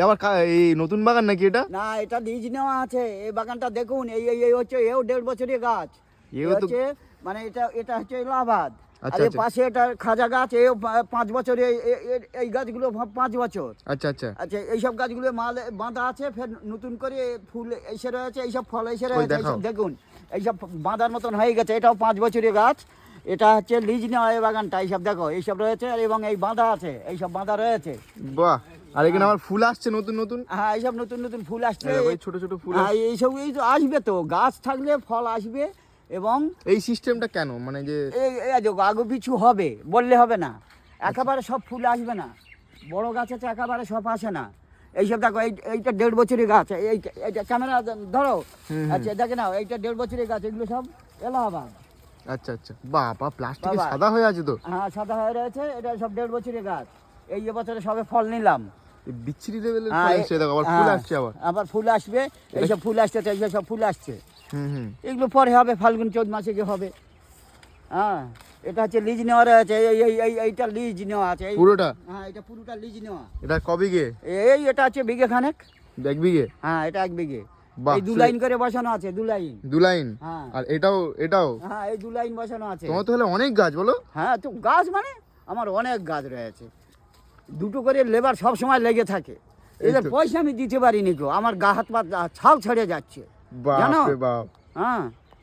আবার এই নতুন বাগান নাকি এটা? না, এটা লিজ নেওয়া আছে। এই বাগানটা দেখুন, এই হচ্ছে এও 1.5 বছরের গাছ। এও তো হচ্ছে মানে এটা হচ্ছে এলাহাবাদ। আর আচ্ছা এই আচ্ছা পাশে এটা খাজা গাছ, এও 5 বছরে। এই গাছগুলো 5 বছর। আচ্ছা আচ্ছা। আচ্ছা, এইসব গাছগুলো মাল বাঁধা আছে, ফের নতুন করে ফুল এসে রয়েছে, এইসব ফল এসে ওই রয়েছে। দেখাও। এইসব দেখুন, এইসব বাঁধার মতন হয়ে গেছে। এটাও 5 বছরের গাছ। এটা হচ্ছে লিজ নেওয়া এই বাগানটা। এইসব দেখো, এইসব রয়েছে, আর এবং এই বাঁধা আছে, এইসব বাঁধা রয়েছে। বাহ, আর এখানে আমার ফুল আসছে নতুন নতুন। হ্যাঁ, এইসব নতুন নতুন ফুল আসছে। এই দেখো, এই ছোট ছোট ফুল হ্যাঁ, এইসব এই তো আসবে, তো গাছ থাকলে ফল আসবে। এবং এই সিস্টেমটা কেন, মানে যে এই আগু পিছু হবে, বললে হবে না। একেবারে সব ফুল আসবে না, বড় গাছ আছে, একেবারে সব আসে না। এইসব দেখো, এইটা 1.5 বছরের গাছ। এইটা ক্যামেরা ধরো। আচ্ছা, দেখে নাও, এইটা 1.5 বছরের গাছ। এগুলো সব এলাহাবাদ। আচ্ছা আচ্ছা। বাবা, প্লাস্টিকে বাবা। সাদা হয়ে আছে তো। হ্যাঁ, সাদা হয়ে রয়েছে। এটা সব 1.5 বছরের গাছ। এই বছরে সবে ফল নিলাম। এই বিচ্ছিরি লেভেলের হ্যাঁ, ফুল আসছে, দেখো আবার ফুল আসছে আবার। আবার ফুল আসবে। এইসব ফুল আসছে, এইসব ফুল আসছে। হুম। এগুলো পরে হবে, ফাল্গুন চৈত মাসে গিয়ে হবে। হ্যাঁ, এটা হচ্ছে লিজ নেওয়া রয়েছে। এইটা লিজ নেওয়া আছে। পুরোটা? হ্যাঁ, এটা পুরোটা লিজ নেওয়া। এটা কবিঘে? এটা আছে বিঘে খানেক। 1 বিঘে? হ্যাঁ, এটা 1 বিঘে। বাহ, এই 2 লাইন করে বসানো আছে, 2 লাইন। 2 লাইন? হ্যাঁ। আর এটাও? হ্যাঁ, এই 2 লাইন বসানো আছে। তোমার তো হলে অনেক গাছ বলো। হ্যাঁ, তো গাছ মানে আমার অনেক গাছ রয়েছে। 2টো করে লেবার সব সময় লেগে থাকে। এদের পয়সা আমি দিতে পারিনি গো, আমার গা হাত পা ছাল ছেড়ে যাচ্ছে, জানো? বাপ রে বাপ। হ্যাঁ।